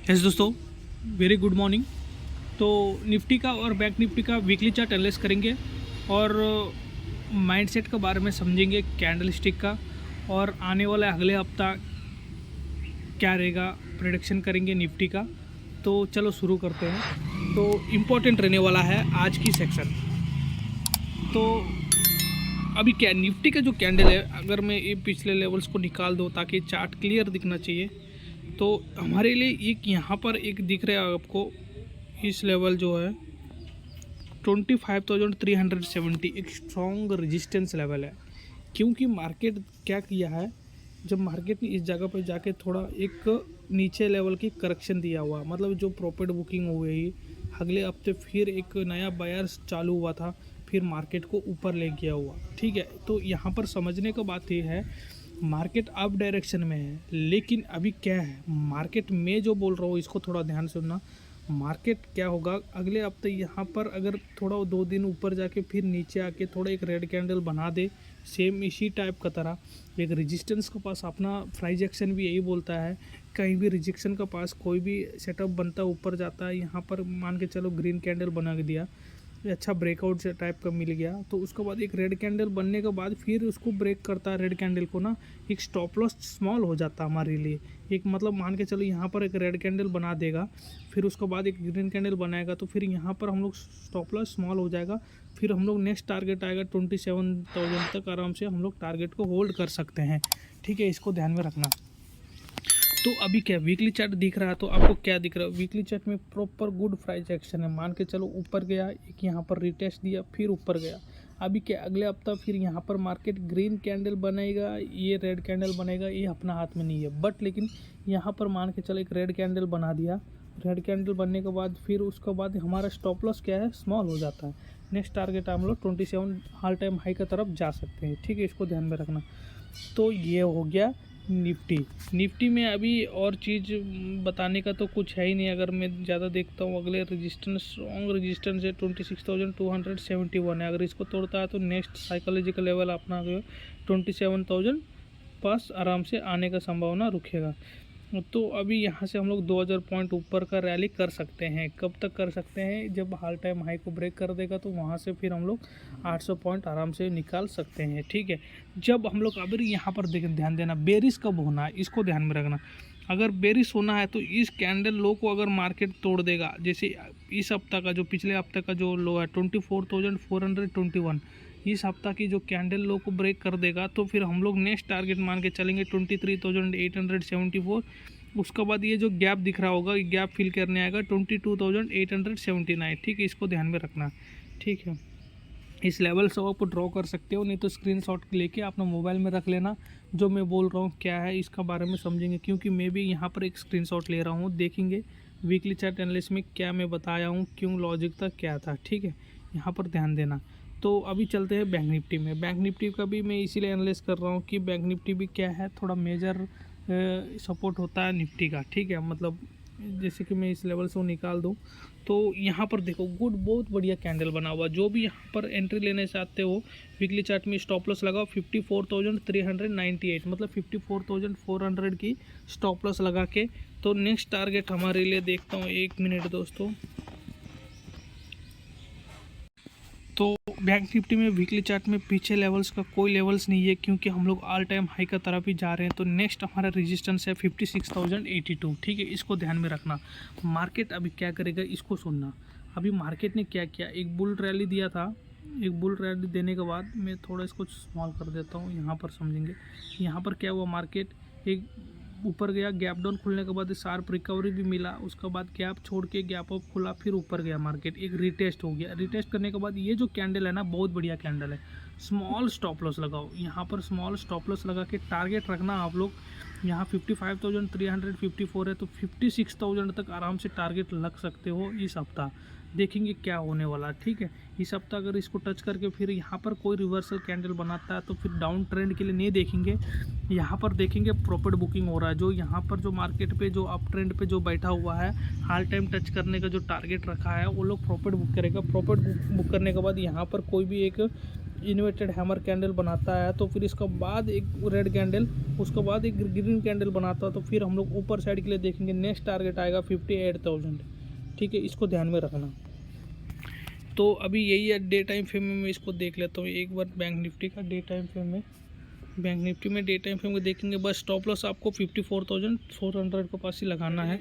Yes दोस्तों, very good morning. तो Nifty का और बैंक निफ्टी का वीकली चार्ट एनालाइज करेंगे और माइंडसेट के बारे में समझेंगे, कैंडल स्टिक का, और आने वाला अगले हफ्ता क्या रहेगा प्रेडिक्शन करेंगे निफ्टी का। तो चलो शुरू करते हैं। तो इम्पोर्टेंट रहने वाला है आज की सेक्शन। तो अभी क्या निफ्टी का जो कैंडल है, अगर मैं ये पिछले लेवल्स को निकाल दूँ ताकि चार्ट क्लियर दिखना चाहिए, तो हमारे लिए एक यहाँ पर एक दिख रहा है आपको, इस लेवल जो है 25,370 एक स्ट्रॉन्ग रेजिस्टेंस लेवल है। क्योंकि मार्केट क्या किया है, जब मार्केट ने इस जगह पर जाके थोड़ा एक नीचे लेवल की करेक्शन दिया हुआ, मतलब जो प्रॉफिट बुकिंग हुई, अगले हफ्ते फिर एक नया बायर्स चालू हुआ था, फिर मार्केट को ऊपर ले गया हुआ। ठीक है, तो यहाँ पर समझने का बात ये है, मार्केट अप डायरेक्शन में है, लेकिन अभी क्या है मार्केट में जो बोल रहा हूँ इसको थोड़ा ध्यान से सुनना। मार्केट क्या होगा अगले हफ्ते, यहाँ पर अगर थोड़ा 2 दिन ऊपर जाके फिर नीचे आके थोड़ा एक रेड कैंडल बना दे, सेम इसी टाइप का तरह एक रेजिस्टेंस के पास, अपना प्राइस एक्शन भी यही बोलता है, कहीं भी रिजेक्शन के पास कोई भी सेटअप बनता ऊपर जाता है, यहाँ पर मान के चलो ग्रीन कैंडल बना के दिया, अच्छा ब्रेकआउट से टाइप का मिल गया, तो उसके बाद एक रेड कैंडल बनने के बाद फिर उसको ब्रेक करता है रेड कैंडल को ना, एक स्टॉप लॉस स्मॉल हो जाता है हमारे लिए। एक मतलब मान के चलो यहाँ पर एक रेड कैंडल बना देगा, फिर उसके बाद एक ग्रीन कैंडल बनाएगा, तो फिर यहाँ पर हम लोग स्टॉप लॉस स्मॉल हो जाएगा, फिर हम लोग नेक्स्ट टारगेट आएगा 27,000 तक, आराम से हम लोग टारगेट को होल्ड कर सकते हैं। ठीक है, इसको ध्यान में रखना। तो अभी क्या वीकली चार्ट दिख रहा है, तो आपको क्या दिख रहा है वीकली चार्ट में, प्रॉपर गुड प्राइस एक्शन है। मान के चलो ऊपर गया, एक यहाँ पर रिटेस्ट दिया, फिर ऊपर गया। अभी क्या अगले हफ्ता फिर यहाँ पर मार्केट ग्रीन कैंडल बनेगा, ये रेड कैंडल बनेगा, ये अपना हाथ में नहीं है, बट लेकिन यहाँ पर मान के चलो एक रेड कैंडल बना दिया, रेड कैंडल बनने के बाद फिर उसके बाद हमारा स्टॉप लॉस क्या है, स्मॉल हो जाता है। नेक्स्ट टारगेट हम लोग 27 ऑल टाइम हाई की तरफ जा सकते हैं। ठीक है, इसको ध्यान में रखना। तो ये हो गया निफ्टी में। अभी और चीज़ बताने का तो कुछ है ही नहीं। अगर मैं ज़्यादा देखता हूँ, अगले रेजिस्टेंस स्ट्रॉन्ग रेजिस्टेंस है 26,271 है, अगर इसको तोड़ता है तो नेक्स्ट साइकोलॉजिकल लेवल अपना 27,000 पास आराम से आने का संभावना रुकेगा। तो अभी यहाँ से हम लोग 2000 पॉइंट ऊपर का रैली कर सकते हैं। कब तक कर सकते हैं, जब हाल टाइम हाई को ब्रेक कर देगा, तो वहाँ से फिर हम लोग 800 पॉइंट आराम से निकाल सकते हैं। ठीक है, जब हम लोग अभी यहाँ पर ध्यान देना, बेरिश कब होना है इसको ध्यान में रखना। अगर बेरिश होना है तो इस कैंडल लो को अगर मार्केट तोड़ देगा, जैसे इस हफ्ता का जो पिछले हफ्ते का जो लो है 24,421, इस हफ्ता की जो कैंडल लो को ब्रेक कर देगा, तो फिर हम लोग नेक्स्ट टारगेट मान के चलेंगे 23,874। उसके बाद ये जो गैप दिख रहा होगा, ये गैप फिल करने आएगा 22,879। ठीक है, इसको ध्यान में रखना। ठीक है, इस लेवल से आप ड्रॉ कर सकते हो, नहीं तो स्क्रीनशॉट लेके अपना मोबाइल में रख लेना। जो मैं बोल रहा हूँ क्या है इसका बारे में समझेंगे, क्योंकि मैं भी यहाँ पर एक स्क्रीनशॉट ले रहा हूँ, देखेंगे वीकली चार्ट एनालिसिस में क्या मैं बताया हूँ, क्यों लॉजिक था क्या था। ठीक है, यहाँ पर ध्यान देना। तो अभी चलते हैं बैंक निफ्टी में। बैंक निफ्टी का भी मैं इसीलिए एनालिस कर रहा हूँ कि बैंक निफ्टी भी क्या है, थोड़ा मेजर सपोर्ट होता है निफ्टी का। ठीक है, मतलब जैसे कि मैं इस लेवल से वो निकाल दूँ, तो यहाँ पर देखो गुड, बहुत बढ़िया कैंडल बना हुआ। जो भी यहाँ पर एंट्री लेने चाहते हो, वीकली चार्ट में स्टॉप लॉस लगाओ 54,398, मतलब 54,400 की स्टॉप लॉस लगा के। तो नेक्स्ट टारगेट हमारे लिए देखता हूँ, 1 मिनट दोस्तों। तो बैंक निफ्टी में वीकली चार्ट में पीछे लेवल्स का कोई लेवल्स नहीं है, क्योंकि हम लोग ऑल टाइम हाई का तरफ ही जा रहे हैं। तो नेक्स्ट हमारा रेजिस्टेंस है 56,082। ठीक है, इसको ध्यान में रखना। मार्केट अभी क्या करेगा इसको सुनना। अभी मार्केट ने क्या किया, एक बुल रैली दिया था, एक बुल रैली देने के बाद मैं थोड़ा इसको स्मॉल कर देता हूँ, यहाँ पर समझेंगे। यहाँ पर क्या हुआ, मार्केट एक ऊपर गया, गैप डाउन खुलने के बाद शार्प रिकवरी भी मिला, उसके बाद गैप छोड़ के गैप अप खुला, फिर ऊपर गया मार्केट, एक रिटेस्ट हो गया। रिटेस्ट करने के बाद ये जो कैंडल है ना, बहुत बढ़िया कैंडल है। स्मॉल स्टॉप लॉस लगाओ, यहाँ पर स्मॉल स्टॉप लॉस लगा के टारगेट रखना आप लोग। यहाँ 55,354 है, तो 56,000 तक आराम से टारगेट लग सकते हो इस हफ्ता। देखेंगे क्या होने वाला। ठीक है, इस हफ्ता अगर इसको टच करके फिर यहाँ पर कोई रिवर्सल कैंडल बनाता है, तो फिर डाउन ट्रेंड के लिए नहीं देखेंगे, यहाँ पर देखेंगे प्रॉफिट बुकिंग हो रहा है। जो यहाँ पर जो मार्केट पे जो अप ट्रेंड पे जो बैठा हुआ है, हाल टाइम टच करने का जो टारगेट रखा है, वो लोग प्रॉफिट बुक करेगा। प्रॉफिट बुक करने के बाद यहाँ पर कोई भी एक इन्वर्टेड हैमर कैंडल बनाता है, तो फिर इसका बाद एक रेड कैंडल, उसके बाद एक ग्रीन कैंडल बनाता है, तो फिर हम लोग ऊपर साइड के लिए देखेंगे नेक्स्ट टारगेट आएगा 58,000। ठीक है, इसको ध्यान में रखना। तो अभी यही है, डे टाइम फ्रेम में मैं इसको देख लेता हूँ एक बार। बैंक निफ्टी का डे टाइम फ्रेम में, बैंक निफ्टी में डे टाइम फ्रेम में देखेंगे, बस स्टॉप लॉस आपको 54,400 के पास ही लगाना है।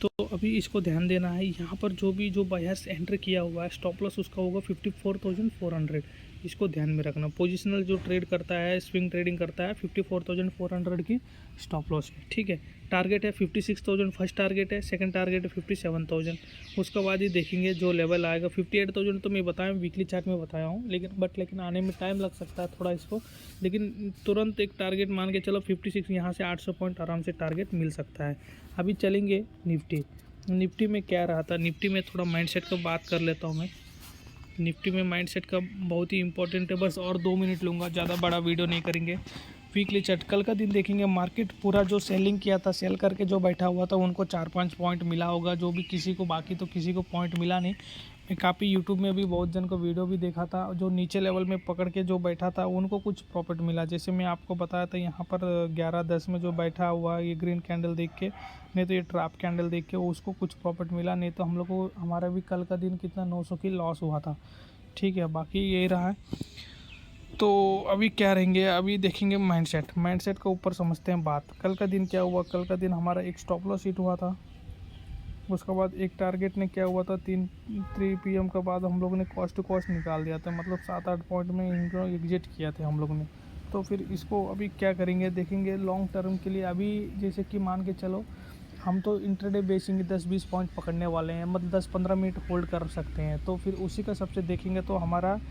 तो अभी इसको ध्यान देना है, यहाँ पर जो बायर्स एंटर किया हुआ है स्टॉप लॉस उसका होगा 54,400। इसको ध्यान में रखना। पोजिशनल जो ट्रेड करता है, स्विंग ट्रेडिंग करता है, 54,400 की स्टॉप लॉस है। ठीक है, टारगेट है 56,000 फर्स्ट टारगेट है, सेकंड टारगेट है 57,000। उसके बाद ही देखेंगे जो लेवल आएगा 58,000। तो मैं बताया वीकली चार्ट में बताया हूँ, लेकिन आने में टाइम लग सकता है थोड़ा इसको, लेकिन तुरंत एक टारगेट मान के चलो 56, यहाँ से 800 पॉइंट आराम से टारगेट मिल सकता है। अभी चलेंगे निफ्टी में क्या रहा था। निफ्टी में थोड़ा माइंडसेट का बात कर लेता हूँ मैं। निफ्टी में माइंडसेट का बहुत ही इंपॉर्टेंट है, बस और 2 मिनट लूँगा, ज़्यादा बड़ा वीडियो नहीं करेंगे। वीकली चार्ट कल का दिन देखेंगे, मार्केट पूरा जो सेलिंग किया था, सेल करके जो बैठा हुआ था उनको 4-5 पॉइंट मिला होगा, जो भी किसी को, बाकी तो किसी को पॉइंट मिला नहीं। मैं काफ़ी यूट्यूब में भी बहुत जन को वीडियो भी देखा था, जो नीचे लेवल में पकड़ के जो बैठा था उनको कुछ प्रॉफिट मिला। जैसे मैं आपको बताया था, यहाँ पर 11-10 में जो बैठा हुआ ये ग्रीन कैंडल देख के, नहीं तो ये ट्रैप कैंडल देख के उसको कुछ प्रॉफिट मिला, नहीं तो हम लोग को, हमारा भी कल का दिन कितना 900 की लॉस हुआ था। ठीक है, बाकी यही रहा है। तो अभी क्या रहेंगे, अभी देखेंगे माइंडसेट के ऊपर समझते हैं बात। कल का दिन क्या हुआ, कल का दिन हमारा एक स्टॉप लॉस हिट हुआ था, उसके बाद एक टारगेट ने क्या हुआ था, 3 PM के बाद हम लोग ने कॉस्ट टू कॉस्ट निकाल दिया था, मतलब 7-8 पॉइंट में इनको एग्जिट किया था हम लोग ने। तो फिर इसको अभी क्या करेंगे, देखेंगे लॉन्ग टर्म के लिए। अभी जैसे कि मान के चलो हम तो इंटरडे बेसिंग 10-20 पॉइंट पकड़ने वाले हैं, मतलब 10-15 मिनट होल्ड कर सकते हैं। तो फिर उसी का सबसे देखेंगे, तो हमारा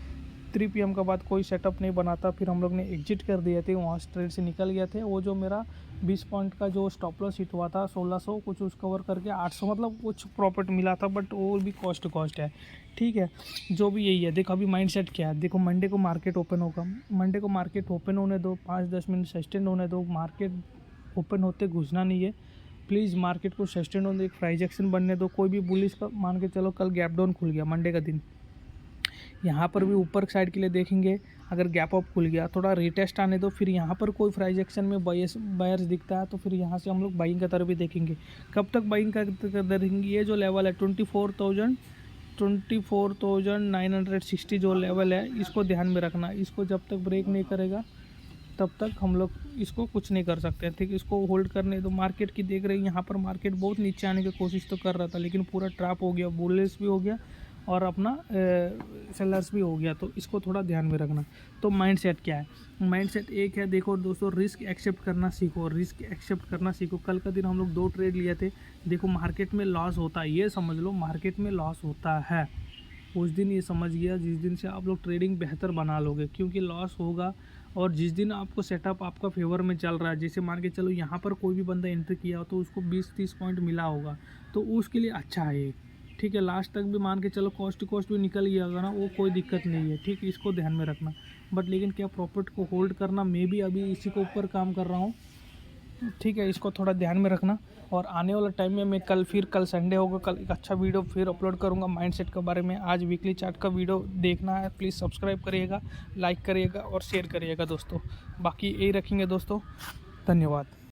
3 PM के बाद कोई सेटअप नहीं बना था, फिर हम लोग ने एग्जिट कर दिए थे, वहाँ से ट्रेड से निकल गए थे। वो जो मेरा 20 पॉइंट का जो स्टॉप लॉस हिट हुआ था 1600 कुछ, उस कवर करके 800, मतलब कुछ प्रॉफिट मिला था, बट वो भी कॉस्ट है। ठीक है, जो भी यही है। देखो अभी माइंडसेट क्या है, देखो मंडे को मार्केट ओपन होगा, मंडे को मार्केट ओपन होने दो, 5-10 मिनट सस्टेन होने दो। मार्केट ओपन होते घुसना नहीं है प्लीज़, मार्केट को सस्टेन होने दो, एक प्राइस एक्शन बनने दो। कोई भी बुलिश का मान के चलो, कल गैप डाउन खुल गया मंडे का दिन, यहाँ पर भी ऊपर साइड के लिए देखेंगे, अगर गैप अप खुल गया थोड़ा रिटेस्ट आने दो, फिर यहाँ पर कोई प्राइस एक्शन में बायर्स दिखता है तो फिर यहाँ से हम लोग बाइंग का तरफ भी देखेंगे। कब तक बाइंग का देखेंगे, ये जो लेवल है 24,960 जो लेवल है, इसको ध्यान में रखना। इसको जब तक ब्रेक नहीं करेगा तब तक हम लोग इसको कुछ नहीं कर सकते। ठीक, इसको होल्ड करने दो। मार्केट की देख रहे हैं, यहाँ पर मार्केट बहुत नीचे आने की कोशिश तो कर रहा था, लेकिन पूरा ट्रैप हो गया, बुलिश भी हो गया और अपना सेलर्स भी हो गया, तो इसको थोड़ा ध्यान में रखना। तो माइंडसेट क्या है, माइंडसेट एक है, देखो दोस्तों, रिस्क एक्सेप्ट करना सीखो, रिस्क एक्सेप्ट करना सीखो। कल का दिन हम लोग 2 ट्रेड लिए थे, देखो मार्केट में लॉस होता है, ये समझ लो मार्केट में लॉस होता है। उस दिन ये समझ गया जिस दिन से आप लोग ट्रेडिंग बेहतर बना लोगे, क्योंकि लॉस होगा। और जिस दिन आपको सेटअप आपका फेवर में चल रहा है, जैसे मान के चलो यहाँ पर कोई भी बंदा एंट्री किया हो तो उसको 20-30 पॉइंट मिला होगा, तो उसके लिए अच्छा है। ठीक है, लास्ट तक भी मान के चलो कॉस्ट टू कॉस्ट भी निकल गया होगा ना, वो कोई दिक्कत नहीं है। ठीक, इसको ध्यान में रखना। बट लेकिन क्या प्रॉफिट को होल्ड करना, मैं भी अभी इसी के ऊपर काम कर रहा हूँ। ठीक है, इसको थोड़ा ध्यान में रखना। और आने वाला टाइम में मैं कल संडे होगा, कल एक अच्छा वीडियो फिर अपलोड करूँगा माइंडसेट के बारे में। आज वीकली चार्ट का वीडियो देखना है, प्लीज़ सब्सक्राइब करिएगा, लाइक करिएगा और शेयर करिएगा दोस्तों। बाकी यही रखेंगे दोस्तों, धन्यवाद।